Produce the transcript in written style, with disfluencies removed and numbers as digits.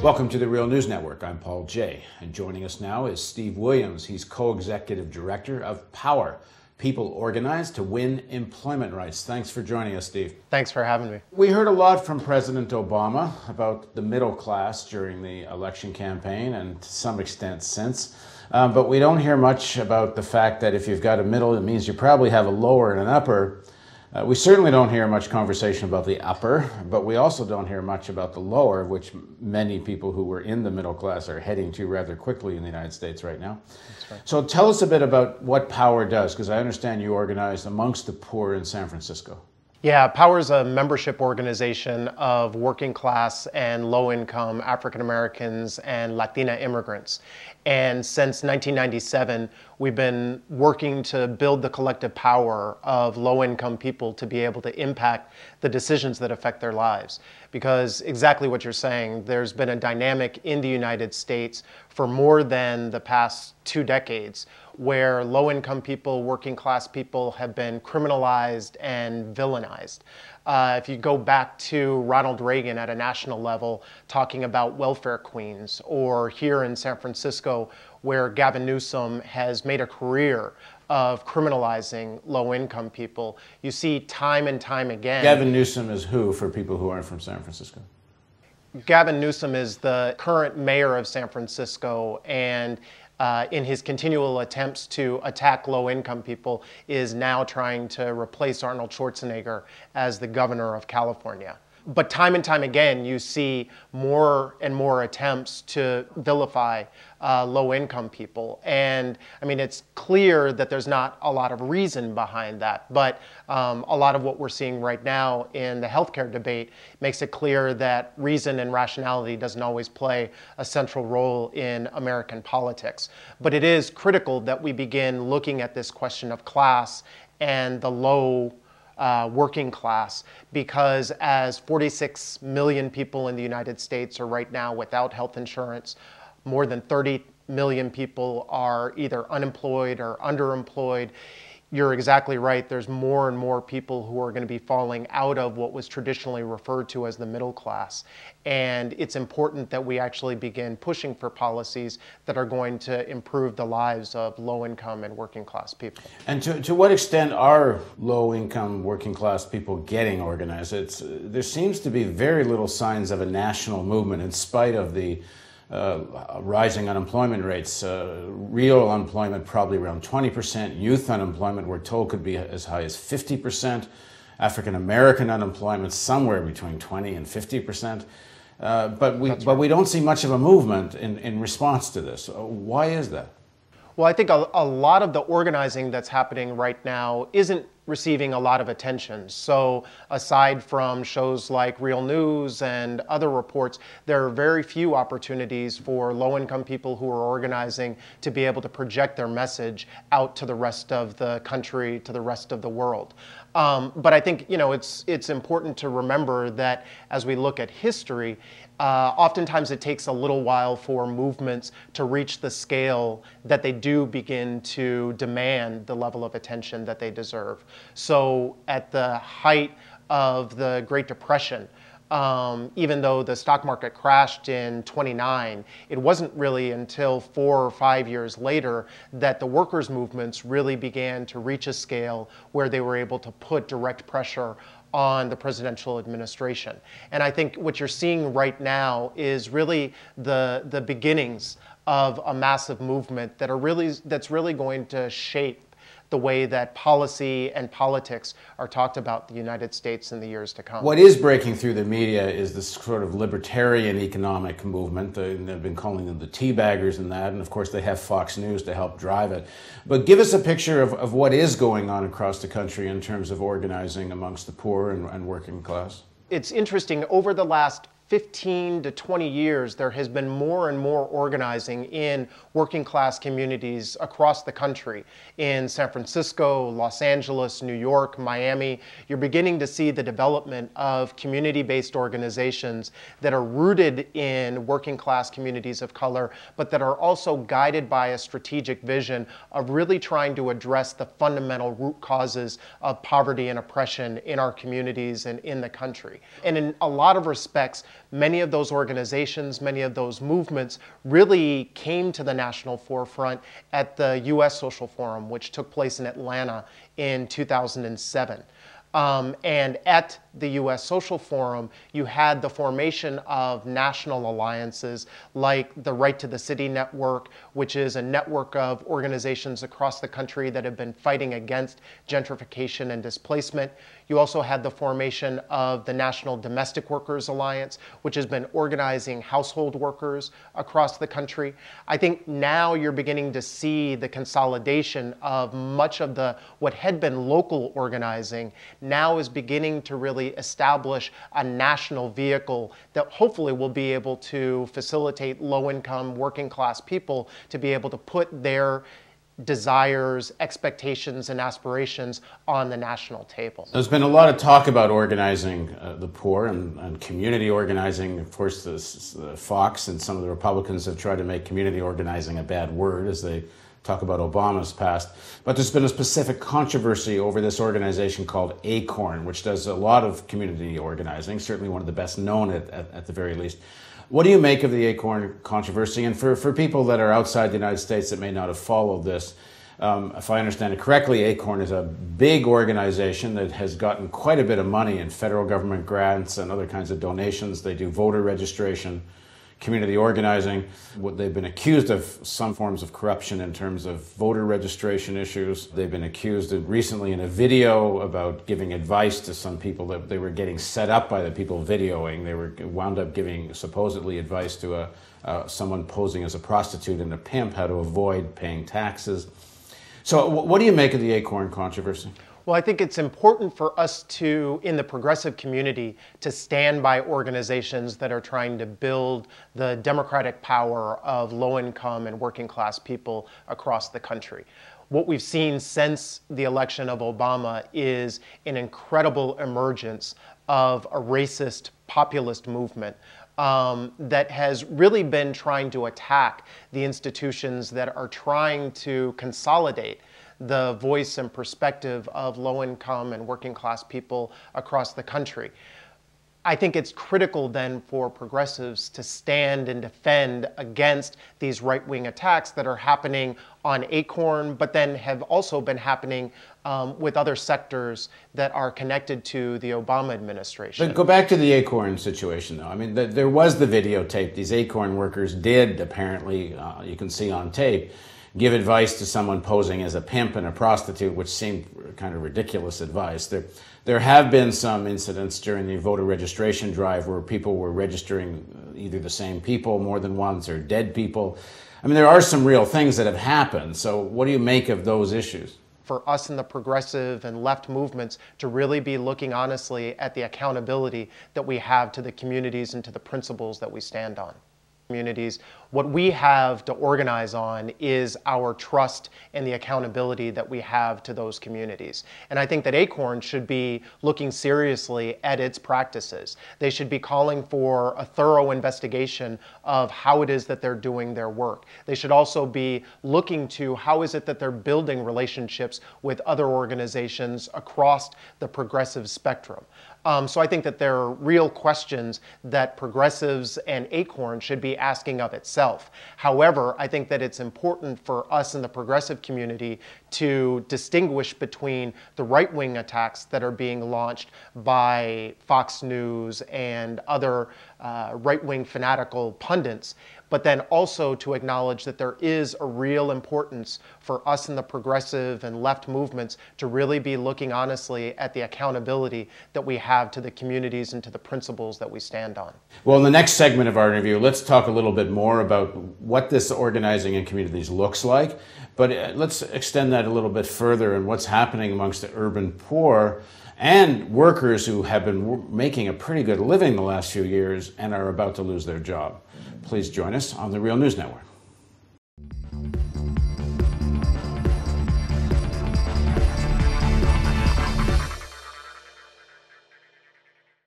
Welcome to the Real News Network. I'm Paul Jay, and joining us now is Steve Williams. He's co-executive director of POWER, People Organized to Win Employment Rights. Thanks for joining us, Steve. Thanks for having me. We heard a lot from President Obama about the middle class during the election campaign and to some extent since. But we don't hear much about the fact that if you've got a middle, it means you probably have a lower and an upper. We certainly don't hear much conversation about the upper, but we also don't hear much about the lower, which many people who were in the middle class are heading to rather quickly in the United States right now. That's right. So tell us a bit about what POWER does, because I understand you organized amongst the poor in San Francisco. Yeah, POWER is a membership organization of working class and low income African Americans and Latina immigrants. And since 1997, we've been working to build the collective power of low income people to be able to impact the decisions that affect their lives. Because exactly what you're saying, there's been a dynamic in the United States for more than the past 2 decades where low-income people, working-class people have been criminalized and villainized. If you go back to Ronald Reagan at a national level talking about welfare queens, or here in San Francisco where Gavin Newsom has made a career of criminalizing low-income people, you see time and time again. Gavin Newsom is who, for people who aren't from San Francisco? Gavin Newsom is the current mayor of San Francisco, and in his continual attempts to attack low-income people, is now trying to replace Arnold Schwarzenegger as the governor of California. But time and time again, you see more and more attempts to vilify low-income people. And I mean, it's clear that there's not a lot of reason behind that. But a lot of what we're seeing right now in the healthcare debate makes it clear that reason and rationality doesn't always play a central role in American politics. But it is critical that we begin looking at this question of class and the low working class, because as 46 million people in the United States are right now without health insurance, more than 30 million people are either unemployed or underemployed. You're exactly right. There's more and more people who are going to be falling out of what was traditionally referred to as the middle class. And it's important that we actually begin pushing for policies that are going to improve the lives of low-income and working-class people. And to what extent are low-income, working-class people getting organized? There seems to be very little signs of a national movement in spite of the rising unemployment rates. Real unemployment probably around 20%. Youth unemployment, we're told, could be as high as 50%. African American unemployment somewhere between 20 and 50%. But we don't see much of a movement in response to this. Why is that? Well, I think a lot of the organizing that's happening right now isn't receiving a lot of attention. So aside from shows like Real News and other reports, there are very few opportunities for low-income people who are organizing to be able to project their message out to the rest of the country, to the rest of the world. But I think, it's important to remember that as we look at history, oftentimes it takes a little while for movements to reach the scale that they do begin to demand the level of attention that they deserve. So at the height of the Great Depression, even though the stock market crashed in '29, it wasn't really until 4 or 5 years later that the workers' movements really began to reach a scale where they were able to put direct pressure on the presidential administration. And I think what you're seeing right now is really the beginnings of a massive movement that's really going to shape the way that policy and politics are talked about in the United States in the years to come. What is breaking through the media is this sort of libertarian economic movement. They've been calling them the teabaggers and that, and of course they have Fox News to help drive it. But give us a picture of what is going on across the country in terms of organizing amongst the poor and working class. It's interesting, over the last 15 to 20 years, there has been more and more organizing in working class communities across the country. In San Francisco, Los Angeles, New York, Miami, you're beginning to see the development of community-based organizations that are rooted in working class communities of color, but that are also guided by a strategic vision of really trying to address the fundamental root causes of poverty and oppression in our communities and in the country. And in a lot of respects, Many of those organizations, many of those movements really came to the national forefront at the U.S. Social Forum, which took place in Atlanta in 2007. And at the U.S. Social Forum, you had the formation of national alliances like the Right to the City Network, which is a network of organizations across the country that have been fighting against gentrification and displacement. You also had the formation of the National Domestic Workers Alliance, which has been organizing household workers across the country. I think now you're beginning to see the consolidation of much of what had been local organizing now is beginning to really establish a national vehicle that hopefully will be able to facilitate low-income, working-class people to be able to put their desires, expectations, and aspirations on the national table. There's been a lot of talk about organizing the poor and community organizing. Of course, Fox and some of the Republicans have tried to make community organizing a bad word as they talk about Obama's past. But there's been a specific controversy over this organization called ACORN, which does a lot of community organizing, certainly one of the best known at the very least. What do you make of the ACORN controversy? And for people that are outside the United States that may not have followed this, if I understand it correctly, ACORN is a big organization that has gotten quite a bit of money in federal government grants and other kinds of donations. They do voter registration, community organizing. They've been accused of some forms of corruption in terms of voter registration issues. They've been accused of recently in a video about giving advice to some people that they were getting set up by the people videoing. They were wound up giving supposedly advice to someone posing as a prostitute and a pimp how to avoid paying taxes. So what do you make of the ACORN controversy? Well, I think it's important for us to, in the progressive community, to stand by organizations that are trying to build the democratic power of low-income and working-class people across the country. What we've seen since the election of Obama is an incredible emergence of a racist populist movement that has really been trying to attack the institutions that are trying to consolidate the voice and perspective of low-income and working-class people across the country. I think it's critical then for progressives to stand and defend against these right-wing attacks that are happening on ACORN, but then have also been happening with other sectors that are connected to the Obama administration. But go back to the ACORN situation, though. I mean, there was the videotape. These ACORN workers did, apparently, you can see on tape, give advice to someone posing as a pimp and a prostitute, which seemed kind of ridiculous advice. There have been some incidents during the voter registration drive where people were registering either the same people more than once or dead people. I mean, there are some real things that have happened. So what do you make of those issues? For us in the progressive and left movements to really be looking honestly at the accountability that we have to the communities and to the principles that we stand on. Communities, what we have to organize on is our trust and the accountability that we have to those communities. And I think that ACORN should be looking seriously at its practices. They should be calling for a thorough investigation of how it is that they're doing their work. They should also be looking to how is it that they're building relationships with other organizations across the progressive spectrum. So I think that there are real questions that progressives and ACORN should be asking of itself. However, I think that it's important for us in the progressive community to distinguish between the right-wing attacks that are being launched by Fox News and other right-wing fanatical pundits, but then also to acknowledge that there is a real importance for us in the progressive and left movements to really be looking honestly at the accountability that we have to the communities and to the principles that we stand on. Well, in the next segment of our interview, let's talk a little bit more about what this organizing in communities looks like, but let's extend that a little bit further and what's happening amongst the urban poor and workers who have been making a pretty good living the last few years and are about to lose their job. Please join us on the Real News Network.